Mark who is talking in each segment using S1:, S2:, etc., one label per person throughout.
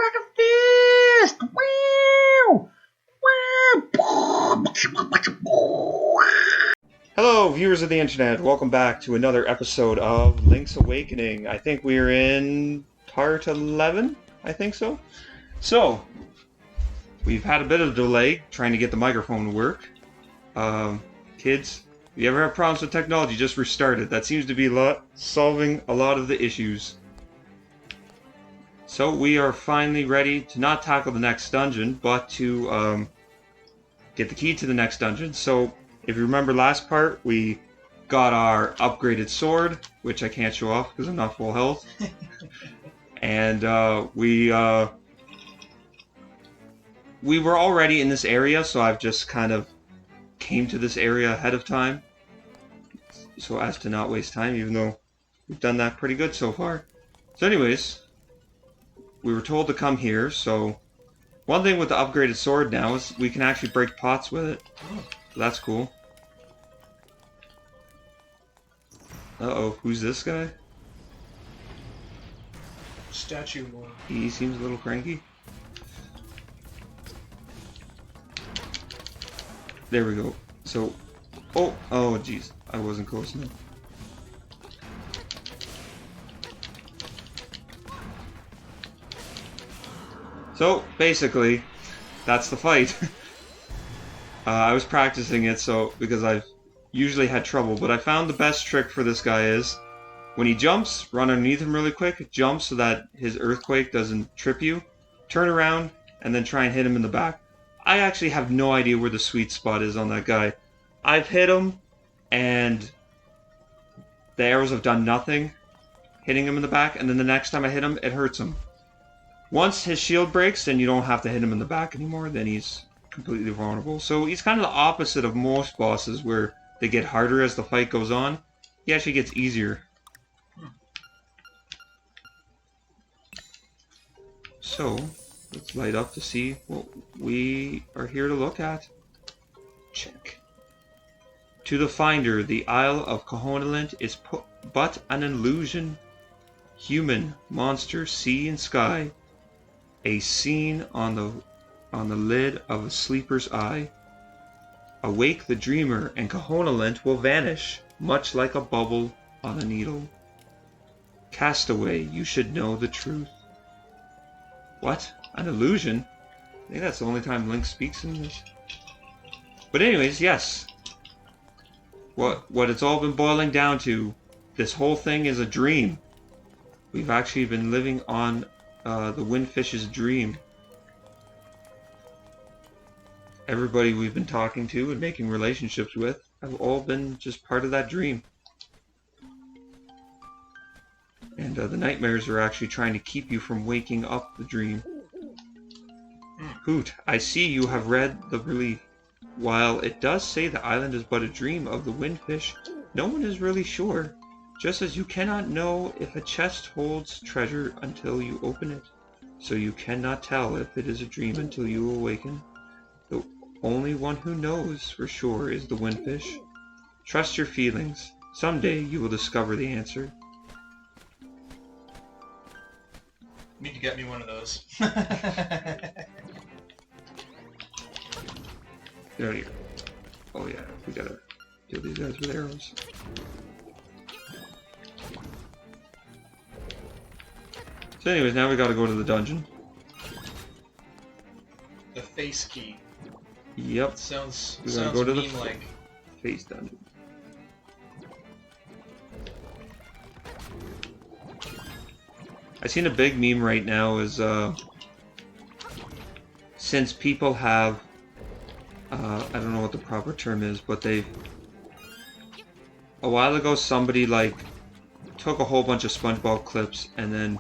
S1: Rocket Fist! Wow! Wow! Hello, viewers of the internet. Welcome back to another episode of Link's Awakening. I think we're in part 11. I think so. So, we've had a bit of a delay trying to get the microphone to work. Kids, if you ever have problems with technology, just restart it. That seems to be solving a lot of the issues. So we are finally ready to not tackle the next dungeon, but to get the key to the next dungeon. So if you remember last part, we got our upgraded sword, which I can't show off because I'm not full health. And we were already in this area, so I've just kind of came to this area ahead of time, so as to not waste time, even though we've done that pretty good so far. So anyways, we were told to come here, so one thing with the upgraded sword now is we can actually break pots with it. So that's cool. Uh-oh, who's this guy?
S2: Statue boy.
S1: He seems a little cranky. There we go. So, oh jeez, I wasn't close enough. So, basically, that's the fight. I was practicing it because I've usually had trouble, but I found the best trick for this guy is when he jumps, run underneath him really quick, jump so that his earthquake doesn't trip you, turn around, and then try and hit him in the back. I actually have no idea where the sweet spot is on that guy. I've hit him, and the arrows have done nothing, hitting him in the back, and then the next time I hit him, it hurts him. Once his shield breaks, then you don't have to hit him in the back anymore, then he's completely vulnerable. So he's kind of the opposite of most bosses, where they get harder as the fight goes on. He actually gets easier. So, let's light up to see what we are here to look at. Check. To the finder, the Isle of Kohonalint is but an illusion. Human, monster, sea and sky. A scene on the lid of a sleeper's eye. Awake the dreamer and Kohonalint will vanish, much like a bubble on a needle. Castaway, you should know the truth. What? An illusion? I think that's the only time Link speaks in this. But anyways, yes. What it's all been boiling down to, this whole thing is a dream. We've actually been living on the Windfish's dream. Everybody we've been talking to and making relationships with have all been just part of that dream. And the nightmares are actually trying to keep you from waking up the dream. Hoot, I see you have read the relief. While it does say the island is but a dream of the Windfish, no one is really sure. Just as you cannot know if a chest holds treasure until you open it, so you cannot tell if it is a dream until you awaken. The only one who knows for sure is the Windfish. Trust your feelings. Someday you will discover the answer.
S2: You need to get me one of those.
S1: There you go. Oh yeah, we gotta kill these guys with arrows. So anyways, now we gotta go to the dungeon.
S2: The face key.
S1: Yep.
S2: Sounds
S1: Go to the
S2: meme-like.
S1: face dungeon. I seen a big meme right now is since people have I don't know what the proper term is, but a while ago somebody like took a whole bunch of SpongeBob clips and then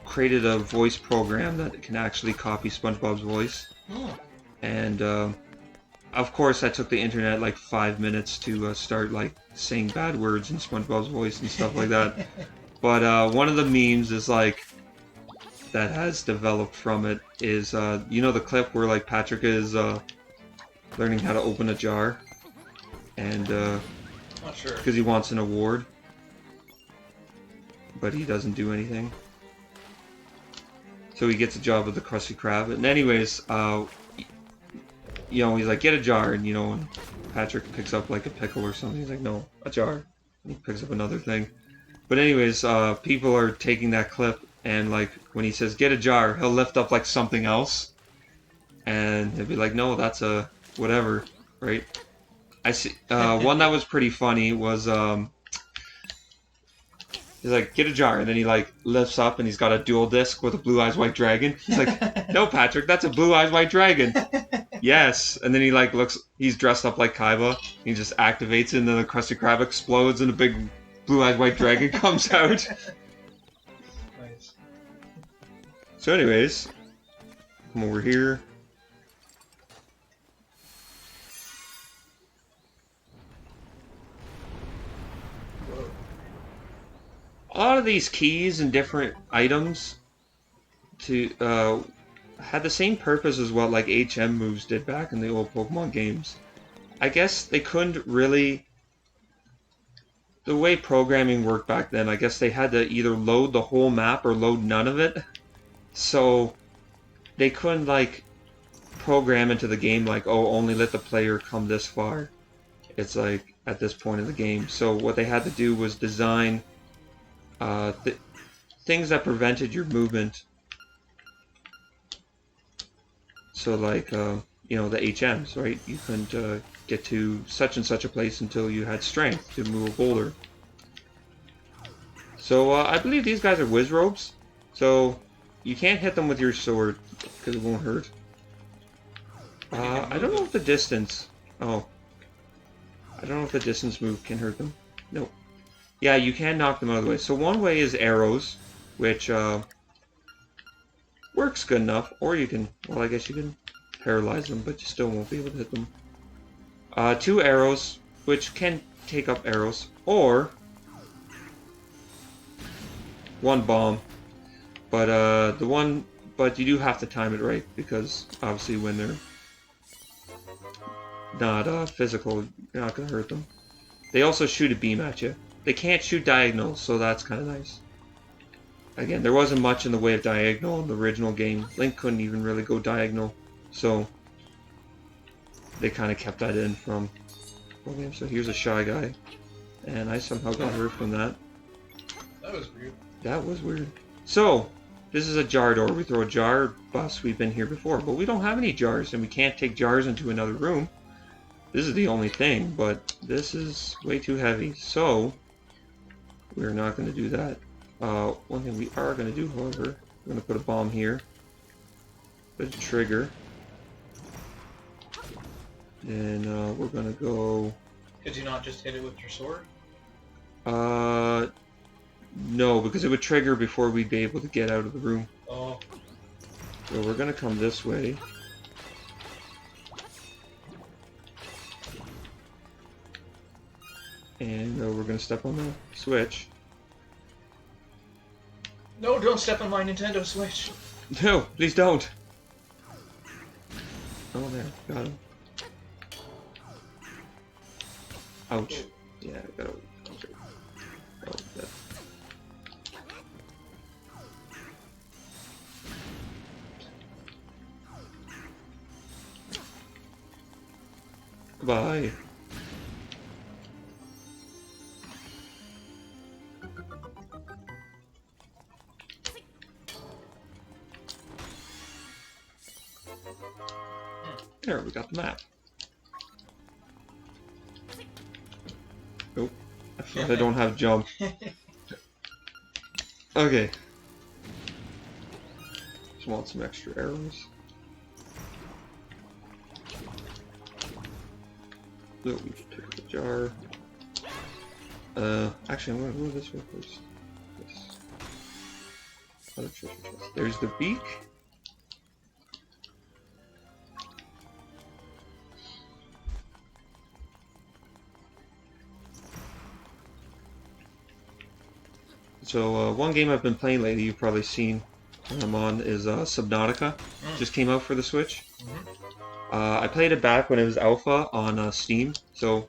S1: created a voice program that can actually copy SpongeBob's voice.
S2: Oh.
S1: And of course that took the internet like 5 minutes to start like saying bad words in SpongeBob's voice and stuff like that. But one of the memes is like that has developed from it is you know the clip where like Patrick is learning how to open a jar and
S2: not sure
S1: because he wants an award, but he doesn't do anything. So he gets a job with the Krusty Krab. And anyways, you know, he's like, get a jar, and you know, and Patrick picks up like a pickle or something. He's like, no, a jar. And he picks up another thing. But anyways, people are taking that clip, and like when he says get a jar, he'll lift up like something else, and he'll be like, no, that's a whatever, right? I see. One that was pretty funny was he's like, get a jar, and then he like lifts up, and he's got a dual disc with a Blue Eyes White Dragon. He's like, no, Patrick, that's a Blue Eyes White Dragon. Yes, and then he like looks. He's dressed up like Kaiba. He just activates it, and then the Krusty Krab explodes, and a big Blue Eyes White Dragon comes out.
S2: Nice.
S1: So, anyways, come over here.
S2: Whoa.
S1: A lot of these keys and different items to had the same purpose as what like HM moves did back in the old Pokemon games. I guess they couldn't really. The way programming worked back then, I guess they had to either load the whole map or load none of it. So they couldn't like program into the game like, oh, only let the player come this far. It's like at this point in the game. So what they had to do was design things that prevented your movement. So like, you know, the HMs, right? You couldn't get to such and such a place until you had strength to move a boulder. So I believe these guys are Wizrobes. So you can't hit them with your sword because it won't hurt. I don't know if the distance. Oh. I don't know if the distance move can hurt them. No. Yeah, you can knock them out of the way. So one way is arrows, which works good enough. Or you can, well, I guess you can paralyze them, but you still won't be able to hit them. 2 arrows, which can take up arrows. Or 1 bomb. But but you do have to time it right, because obviously when they're not physical, you're not going to hurt them. They also shoot a beam at you. They can't shoot diagonal, so that's kind of nice. Again, there wasn't much in the way of diagonal in the original game. Link couldn't even really go diagonal, so they kind of kept that in from. Okay, so here's a Shy Guy, and I somehow got hurt from that.
S2: That was weird.
S1: That was weird. So, this is a jar door. We throw a jar bus. We've been here before, but we don't have any jars, and we can't take jars into another room. This is the only thing, but this is way too heavy, so we're not going to do that. One thing we are going to do, however, we're going to put a bomb here. Put a trigger. And we're going to go...
S2: Could you not just hit it with your sword?
S1: No, because it would trigger before we'd be able to get out of the room.
S2: Oh.
S1: So we're going to come this way. And we're going to step on the switch.
S2: No, don't step on my Nintendo Switch.
S1: No, please don't. Oh, there. Got him. Ouch. Yeah, I got him. Okay. Oh, that. Goodbye. There, we got the map. Nope. I thought I don't have jump. Okay. Just want some extra arrows. So we can pick up the jar. Actually, I'm gonna go this way first. Yes. Other treasure chest. There's the beak. So one game I've been playing lately, you've probably seen when I'm on, is Subnautica. Just came out for the Switch. I played it back when it was alpha on Steam, so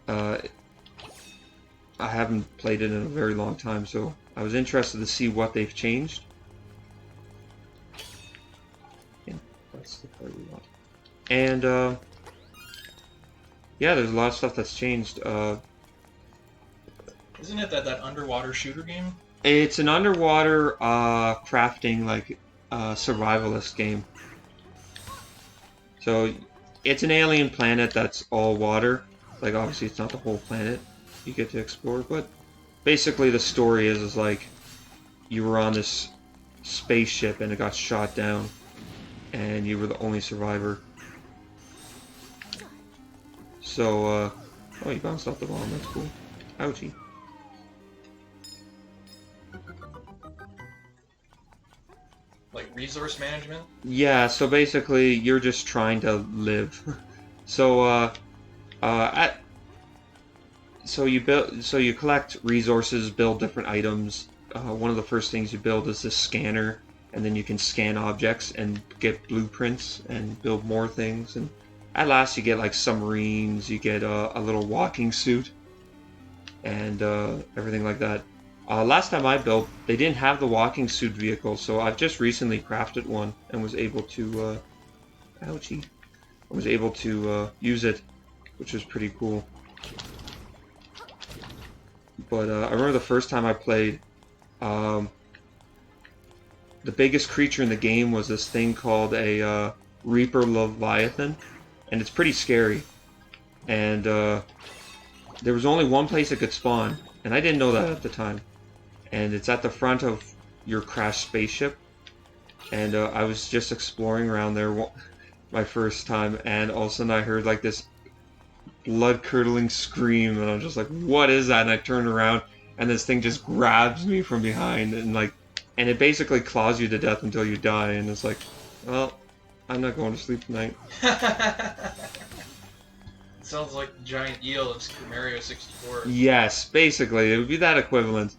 S1: I haven't played it in a very long time, so I was interested to see what they've changed. the part we want. And yeah, there's a lot of stuff that's changed.
S2: Isn't it that underwater shooter game?
S1: It's an underwater crafting like survivalist game. So it's an alien planet that's all water. Like obviously it's not the whole planet you get to explore, but basically the story is like you were on this spaceship and it got shot down and you were the only survivor. So oh, you bounced off the bomb, that's cool. Ouchie.
S2: Like resource management?
S1: Yeah, so basically you're just trying to live. So so you collect resources, build different items. One of the first things you build is this scanner, and then you can scan objects and get blueprints and build more things. And at last you get like submarines, you get a little walking suit, and everything like that. Last time I built, they didn't have the walking suit vehicle, so I've just recently crafted one and was able to, ouchie, I was able to use it, which was pretty cool. But I remember the first time I played, the biggest creature in the game was this thing called a Reaper Leviathan, and it's pretty scary. And there was only one place it could spawn, and I didn't know that at the time. And it's at the front of your crashed spaceship. And I was just exploring around there my first time, and all of a sudden I heard like this blood-curdling scream, and I'm just like, what is that? And I turned around, and this thing just grabs me from behind, and it basically claws you to death until you die, and it's like, well, I'm not going to sleep tonight.
S2: Sounds like the giant eel of Super Mario 64.
S1: Yes, basically, it would be that equivalent.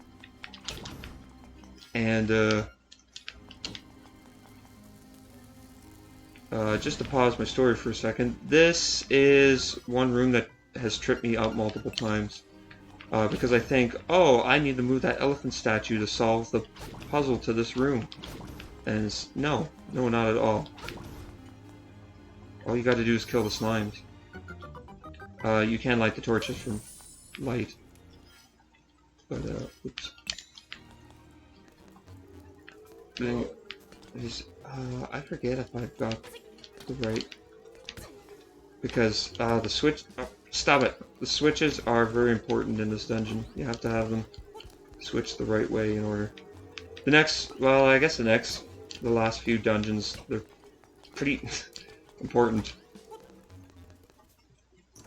S1: And, just to pause my story for a second, this is one room that has tripped me up multiple times. Because I think, oh, I need to move that elephant statue to solve the puzzle to this room. And it's, no, not at all. All you gotta do is kill the slimes. You can light the torches from light. But, oops. I forget if I've got the right... Because, the switch... Oh, stop it! The switches are very important in this dungeon. You have to have them switched the right way in order. The next... Well, I guess the last few dungeons, they're pretty important.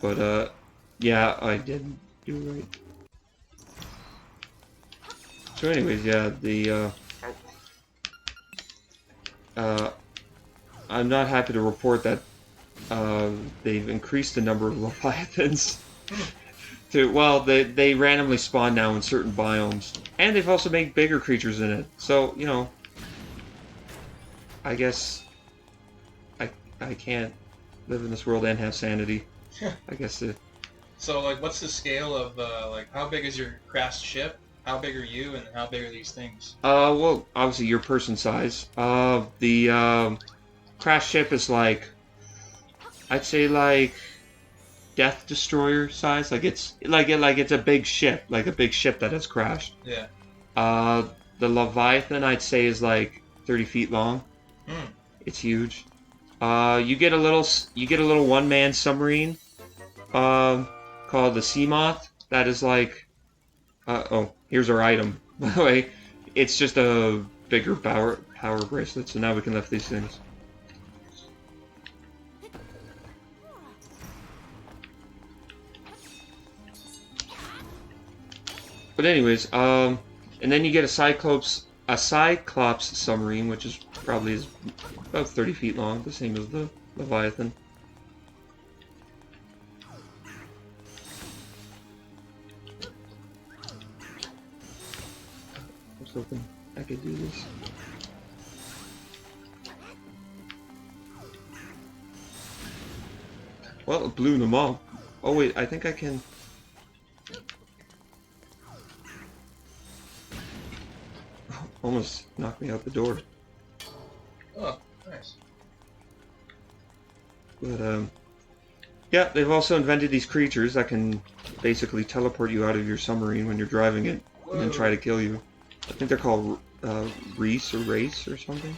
S1: But, yeah, I did do right. So anyways, yeah, I'm not happy to report that they've increased the number of Leviathans to, well, they randomly spawn now in certain biomes, and they've also made bigger creatures in it. So, you know, I guess I can't live in this world and have sanity. I guess it.
S2: So, like, what's the scale of, like, how big is your crashed ship? How big are you, and how big are these things?
S1: Well, obviously your person size. The crash ship is like, I'd say like Death Destroyer size. Like it's a big ship, like a big ship that has crashed.
S2: Yeah.
S1: The Leviathan I'd say is like 30 feet long.
S2: Hmm.
S1: It's huge. You get a little one-man submarine, called the Sea Moth. That is like, oh, here's our item. By the way, it's just a bigger power bracelet. So now we can lift these things. But anyways, and then you get a Cyclops submarine, which is probably about 30 feet long, the same as the Leviathan. I was hoping I could do this. Well, it blew them up. Oh wait, I think I can... Almost knocked me out the door.
S2: Oh, nice.
S1: But yeah, they've also invented these creatures that can basically teleport you out of your submarine when you're driving it, and then try to kill you. I think they're called Reese or Race or something.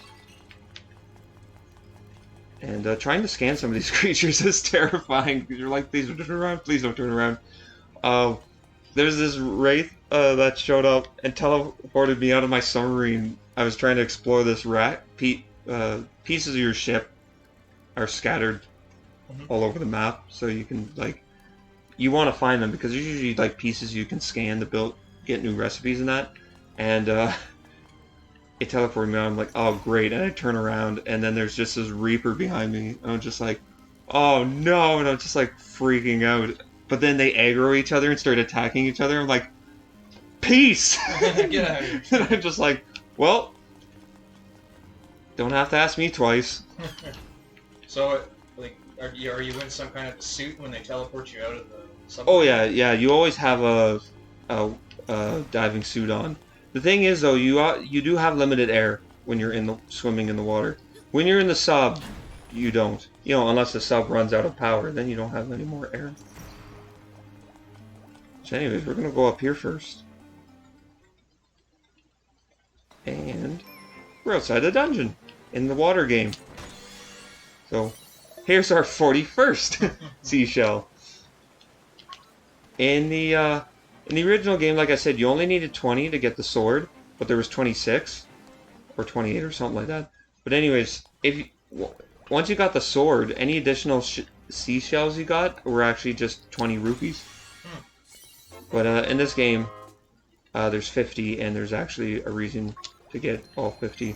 S1: And trying to scan some of these creatures is terrifying. You're like, please don't turn around, please don't turn around. There's this wraith that showed up and teleported me out of my submarine. I was trying to explore this rat. Pieces of your ship are scattered all over the map, so you can you want to find them because there's usually like pieces you can scan to get new recipes and that. And it teleported me out. I'm like, oh great, and I turn around and then there's just this Reaper behind me. And I'm just like, oh no, and I'm just like freaking out. But then they aggro each other and start attacking each other. I'm like, peace!
S2: Get out of here.
S1: And I'm just like, well, don't have to ask me twice.
S2: So, like, are you in some kind of suit when they teleport you out of the submarine?
S1: Oh yeah. You always have a diving suit on. The thing is, though, you do have limited air when you're swimming in the water. When you're in the sub, you don't. You know, unless the sub runs out of power, then you don't have any more air. So anyways, we're gonna go up here first. And we're outside the dungeon in the water game. So here's our 41st Seashell. In the original game, like I said, you only needed 20 to get the sword, but there was 26 or 28 or something like that. But anyways, once you got the sword, any additional seashells you got were actually just 20 rupees. But in this game, there's 50, and there's actually a reason to get all 50.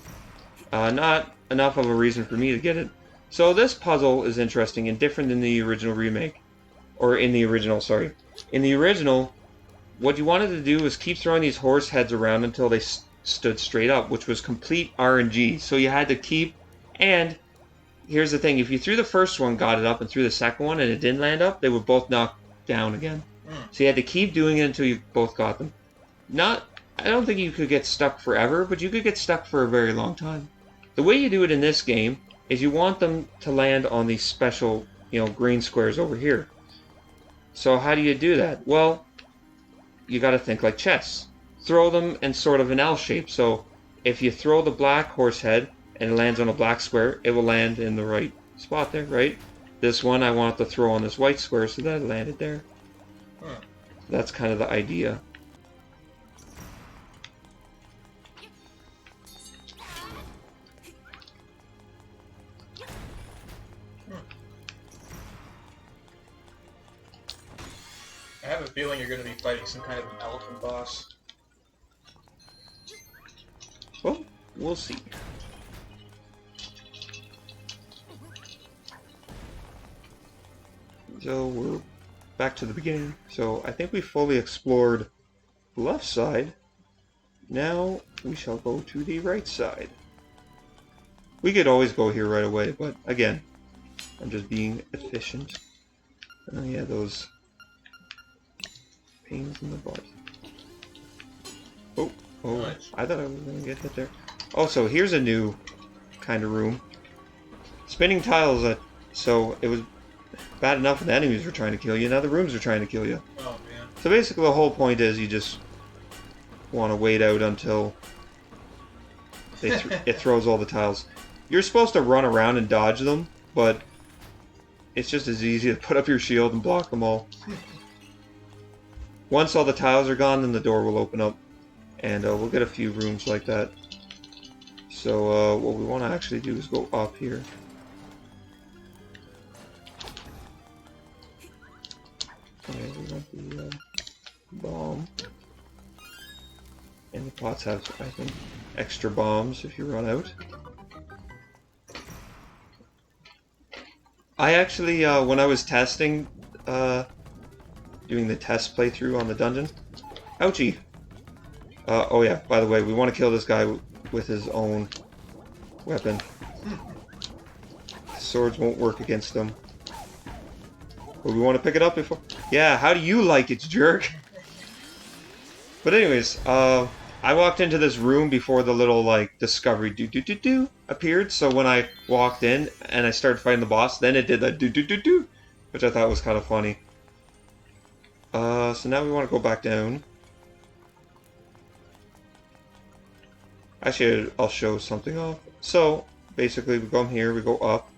S1: Not enough of a reason for me to get it. So this puzzle is interesting and different than the original remake. Or in the original, sorry. In the original, what you wanted to do was keep throwing these horse heads around until they stood straight up, which was complete RNG. So you had to keep... And here's the thing, if you threw the first one, got it up, and threw the second one, and it didn't land up, they would both knock down again. So you had to keep doing it until you both got them. I don't think you could get stuck forever, but you could get stuck for a very long time. The way you do it in this game is you want them to land on these special, green squares over here. So how do you do that? Well, you got to think like chess. Throw them in sort of an L shape. So if you throw the black horse head and it lands on a black square, it will land in the right spot there, right? This one I want to throw on this white square so that it landed there. That's kind of the idea.
S2: I have a feeling you're going to be fighting some kind of an elephant boss.
S1: Well, we'll see. So we're back to the beginning. So I think we fully explored the left side. Now we shall go to the right side. We could always go here right away, but again, I'm just being efficient. Oh yeah, those pains in the butt. Oh, nice. I thought I was going to get hit there. Also, here's a new kind of room. Spinning tiles, so it was bad enough when the enemies were trying to kill you, now the rooms are trying to kill you.
S2: Oh, man.
S1: So basically the whole point is you just want to wait out until it throws all the tiles. You're supposed to run around and dodge them, but it's just as easy to put up your shield and block them all. Once all the tiles are gone, then the door will open up, and we'll get a few rooms like that. So what we want to actually do is go up here. Okay, we want the bomb. And the pots have, I think, extra bombs if you run out. I actually, when I was testing, doing the test playthrough on the dungeon... Ouchie! Oh yeah, by the way, we want to kill this guy with his own weapon. Swords won't work against him. But we want to pick it up before... Yeah, how do you like it, jerk? But anyways, I I walked into this room before the little like discovery do appeared. So when I walked in and I started fighting the boss, then it did that do, which I thought was kind of funny. So now we want to go back down. Actually, I'll show something off. So basically, we come here, we go up,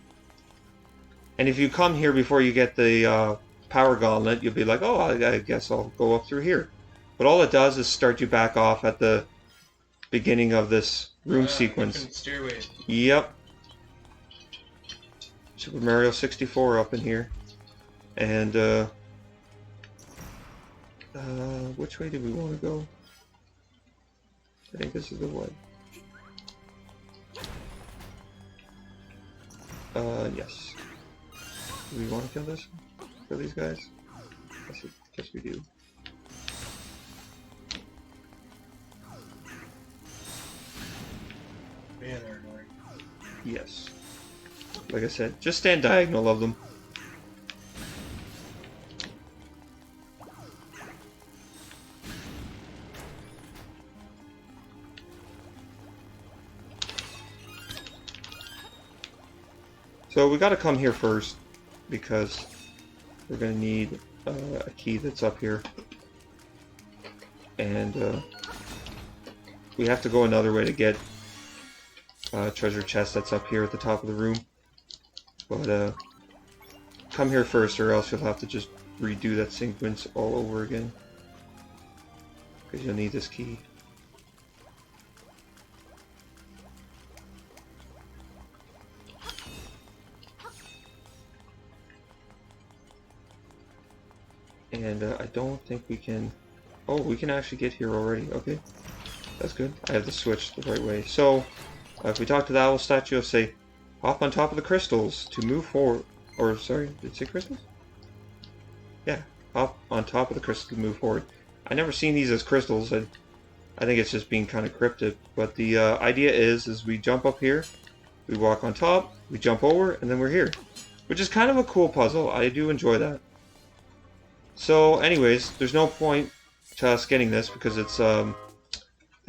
S1: and if you come here before you get the power gauntlet, you'll be like, oh, I guess I'll go up through here. But all it does is start you back off at the beginning of this room sequence.
S2: Stairways.
S1: Yep. Super Mario 64 up in here. And, which way do we want to go? I think this is the way. Yes. Do we want to kill this? Kill these guys? Guess we do.
S2: Man, they're annoying.
S1: Yes. Like I said, just stand diagonal of them. So we gotta come here first, because we're gonna need a key that's up here. And we have to go another way to get treasure chest that's up here at the top of the room. But come here first, or else you'll have to just redo that sequence all over again, because you'll need this key. And I don't think we can... Oh, we can actually get here already. Okay, that's good. I have the switch the right way. So, if we talk to the owl statue, I'll say, hop on top of the crystals to move forward. Or, sorry, did it say crystals? Yeah, hop on top of the crystals to move forward. I never seen these as crystals. I think it's just being kind of cryptic. But the idea is we jump up here, we walk on top, we jump over, and then we're here. Which is kind of a cool puzzle. I do enjoy that. So, anyways, there's no point to us getting this because it's the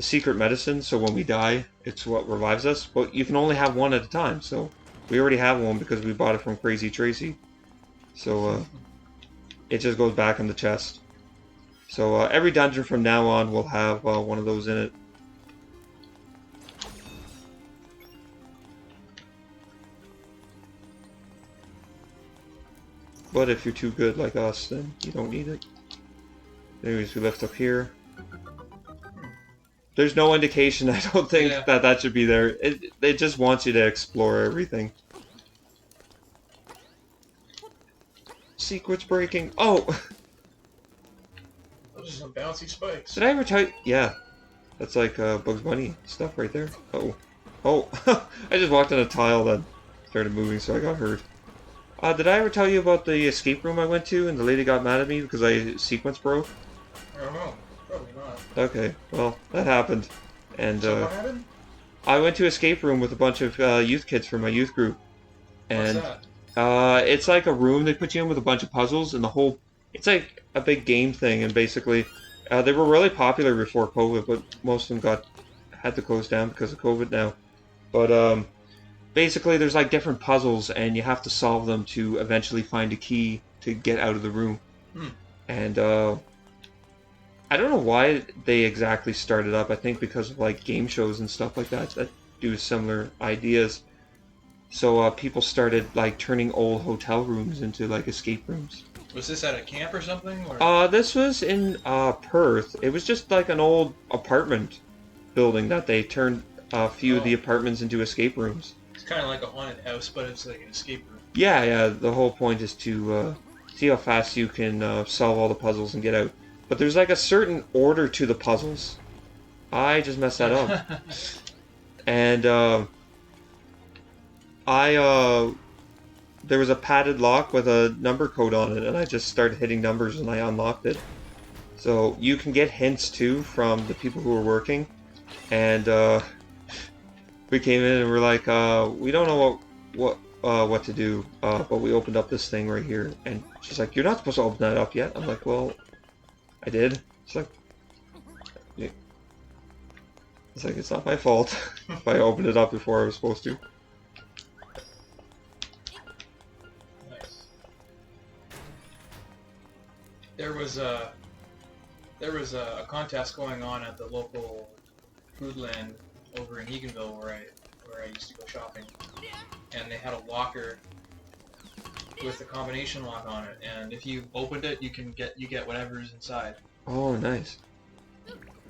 S1: secret medicine, so when we die, it's what revives us. But you can only have one at a time, so we already have one because we bought it from Crazy Tracy. So, it just goes back in the chest. So, every dungeon from now on will have one of those in it. But if you're too good like us, then you don't need it. Anyways, we lift up here. There's no indication, I don't think, that should be there. It just wants you to explore everything. Secrets breaking. Oh!
S2: Those are some bouncy spikes.
S1: Did I ever tell you? Yeah. That's like Bugs Bunny stuff right there. Uh-oh. Oh! I just walked on a tile that started moving, so I got hurt. Did I ever tell you about the escape room I went to and the lady got mad at me because I sequence broke?
S2: I don't know. Probably not.
S1: Okay, well, that happened. And
S2: So what happened?
S1: I went to escape room with a bunch of youth kids from my youth group. And
S2: What's that?
S1: It's like a room they put you in with a bunch of puzzles and the whole... It's like a big game thing, and basically they were really popular before COVID, but most of them had to close down because of COVID now. But basically, there's like different puzzles, and you have to solve them to eventually find a key to get out of the room. And I don't know why they exactly started up. I think because of like game shows and stuff like that do similar ideas. So people started like turning old hotel rooms into like escape rooms.
S2: Was this at a camp or something? Or?
S1: This was in Perth. It was just like an old apartment building that they turned a few of the apartments into escape rooms.
S2: It's kind of like a haunted house, but it's like an escape room.
S1: Yeah. The whole point is to see how fast you can solve all the puzzles and get out. But there's like a certain order to the puzzles. I just messed that up. And there was a padded lock with a number code on it, and I just started hitting numbers and I unlocked it. So you can get hints too from the people who were working. And we came in and we're like, we don't know what to do, but we opened up this thing right here, and she's like, you're not supposed to open that up yet. I'm like, well, I did. She's like, It's like, it's not my fault if I opened it up before I was supposed to.
S2: Nice. There was a contest going on at the local Foodland over in Eganville where I used to go shopping, and they had a locker with a combination lock on it, and if you opened it, you get whatever's inside.
S1: Oh, nice.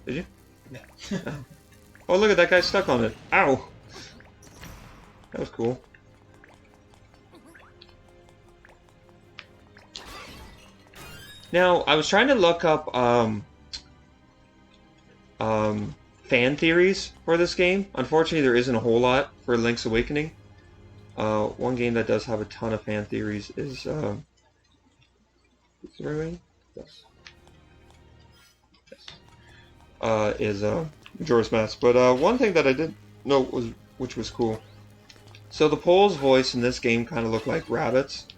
S1: Did you?
S2: Yeah.
S1: Oh, look at that guy stuck on it. Ow! That was cool. Now, I was trying to look up fan theories for this game. Unfortunately, there isn't a whole lot for Link's Awakening. One game that does have a ton of fan theories is is it the right way? Yes. Is Majora's Mask. But one thing that I did note was, which was cool. So the Pole's voice in this game kind of looked like rabbits.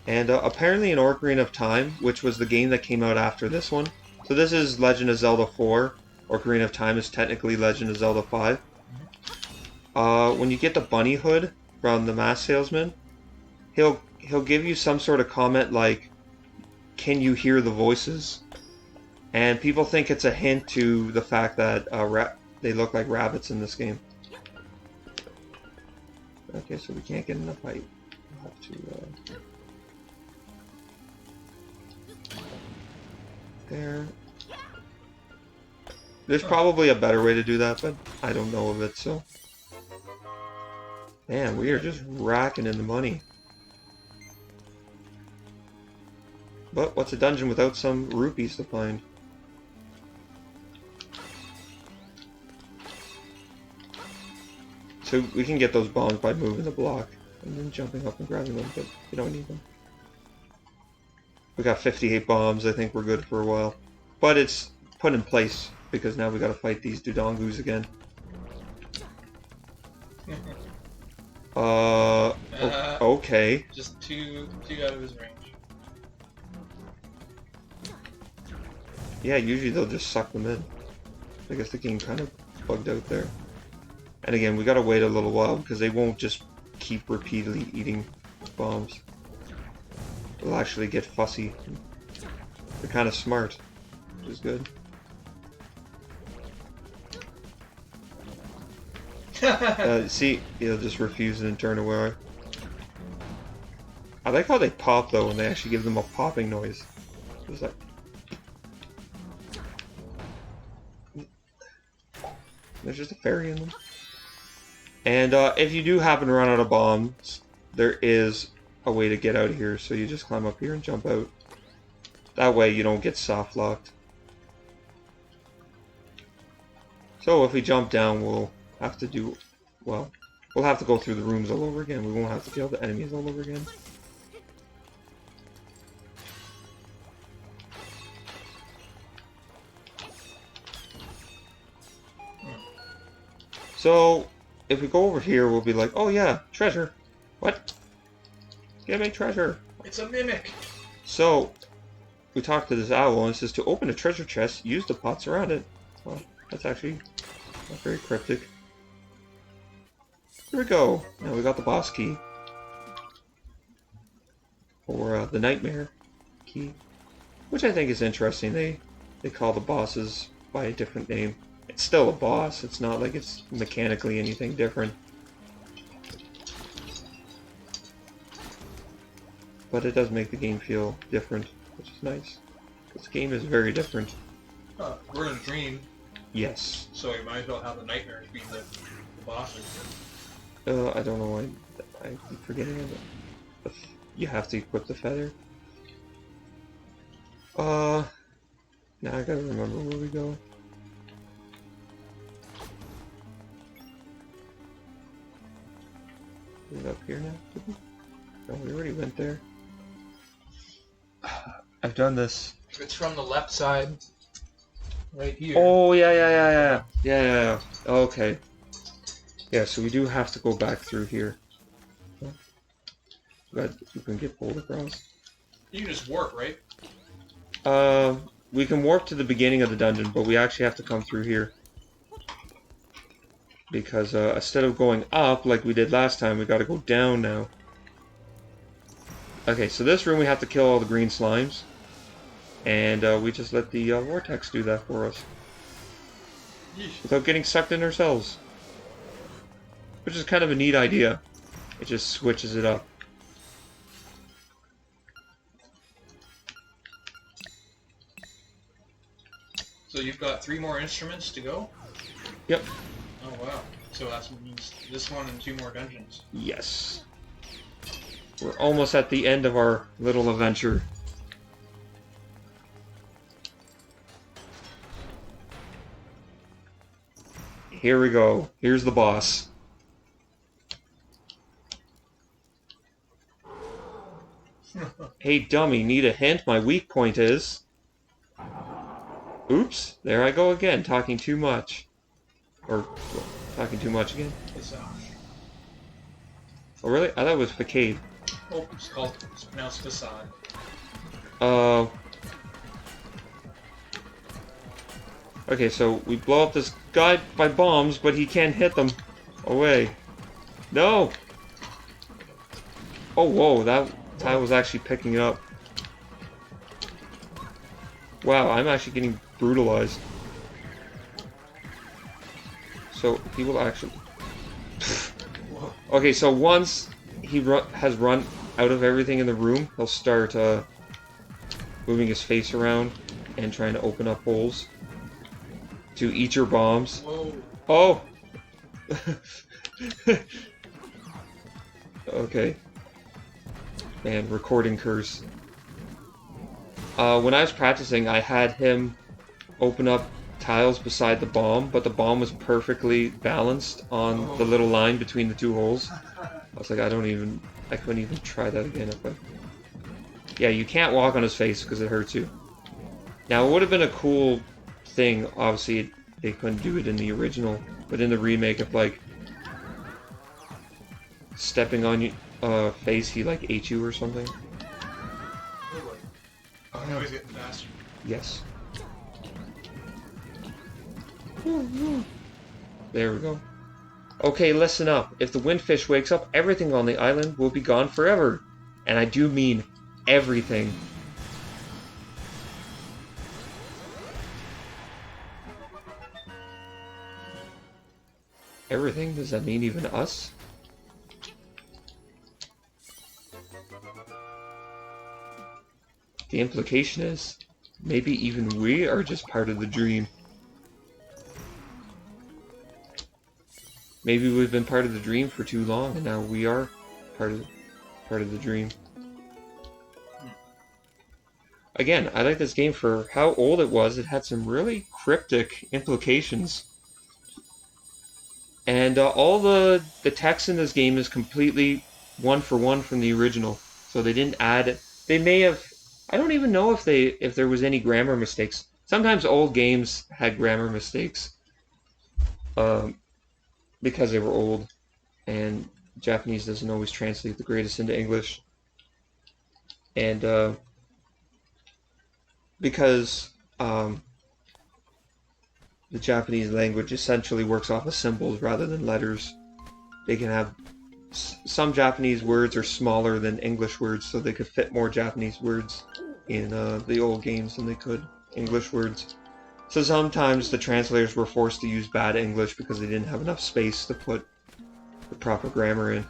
S1: And apparently in Ocarina of Time, which was the game that came out after this one. So this is Legend of Zelda 4. Ocarina of Time is technically Legend of Zelda 5. When you get the bunny hood from the mask salesman, he'll give you some sort of comment like, "Can you hear the voices?" And people think it's a hint to the fact that they look like rabbits in this game. Okay, so we can't get in a fight. We'll have to... there. There's probably a better way to do that, but I don't know of it, so... Man, we are just racking in the money. But what's a dungeon without some rupees to find? So we can get those bombs by moving the block and then jumping up and grabbing them, but we don't need them. We got 58 bombs. I think we're good for a while. But it's put in place because now we gotta fight these Dodongus again. Okay.
S2: Just two out of his range.
S1: Yeah, usually they'll just suck them in. I guess the game kind of bugged out there. And again, we gotta wait a little while because they won't just keep repeatedly eating bombs. They'll actually get fussy. They're kind of smart, which is good. See, he'll just refuse and turn away. I like how they pop though, and they actually give them a popping noise. It's like... There's just a fairy in them. And if you do happen to run out of bombs, there is a way to get out of here. So you just climb up here and jump out. That way you don't get soft locked. So if we jump down, we'll have to do... Well, we'll have to go through the rooms all over again. We won't have to kill the enemies all over again. So, if we go over here, we'll be like, oh yeah, treasure. What? Give me treasure.
S2: It's a mimic.
S1: So, we talked to this owl, and it says to open a treasure chest, use the pots around it. Well, that's actually not very cryptic. Here we go. Now we got the boss key. Or the nightmare key. Which I think is interesting. They call the bosses by a different name. It's still a boss. It's not like it's mechanically anything different. But it does make the game feel different, which is nice. This game is very different.
S2: We're in a dream.
S1: Yes.
S2: So you might as well have the nightmares be the bosses.
S1: I don't know why I keep forgetting it. You have to equip the feather. Now I gotta remember where we go. Is it up here now? No, we already went there. I've done this.
S2: It's from the left side. Right here.
S1: Oh, yeah. Okay. Yeah, so we do have to go back through here. But you can get pulled across.
S2: You can just warp, right?
S1: We can warp to the beginning of the dungeon, but we actually have to come through here. Because instead of going up like we did last time, we gotta go down now. Okay, so this room we have to kill all the green slimes. And we just let the vortex do that for us. Without getting sucked in ourselves. Which is kind of a neat idea. It just switches it up.
S2: So you've got 3 more instruments to go?
S1: Yep.
S2: Oh wow. So that means this one and 2 more dungeons.
S1: Yes. We're almost at the end of our little adventure. Here we go. Here's the boss. Hey dummy, need a hint? My weak point is... Oops, there I go again, talking too much. Or, well, talking too much again. Oh really? I thought it was facade.
S2: Oh, it's pronounced facade.
S1: Okay, so we blow up this guy by bombs, but he can't hit them. Away. No! Oh, whoa, that tile was actually picking it up. Wow, I'm actually getting brutalized. So, he will actually... Okay, so once he has run out of everything in the room, he'll start moving his face around and trying to open up holes to eat your bombs.
S2: Whoa.
S1: Oh! Okay. Man, recording curse. When I was practicing, I had him open up tiles beside the bomb, but the bomb was perfectly balanced on the little line between the 2 holes. I was like, I couldn't even try that again. Yeah, you can't walk on his face because it hurts you. Now, it would have been a cool thing, obviously, they couldn't do it in the original, but in the remake, if, like, stepping on your face, he, like, ate you or something.
S2: Oh no, he's getting faster.
S1: Yes. There we go. Okay, listen up. If the windfish wakes up, everything on the island will be gone forever. And I do mean everything. Everything? Does that mean even us? The implication is, maybe even we are just part of the dream. Maybe we've been part of the dream for too long, and now we are part of the dream. Again, I like this game for how old it was. It had some really cryptic implications. And all the text in this game is completely one for one from the original. So they didn't add... They may have... I don't even know if there was any grammar mistakes. Sometimes old games had grammar mistakes. Because they were old. And Japanese doesn't always translate the greatest into English. And because the Japanese language essentially works off of symbols rather than letters. They can have... Some Japanese words are smaller than English words, so they could fit more Japanese words in the old games than they could English words. So sometimes the translators were forced to use bad English because they didn't have enough space to put the proper grammar in.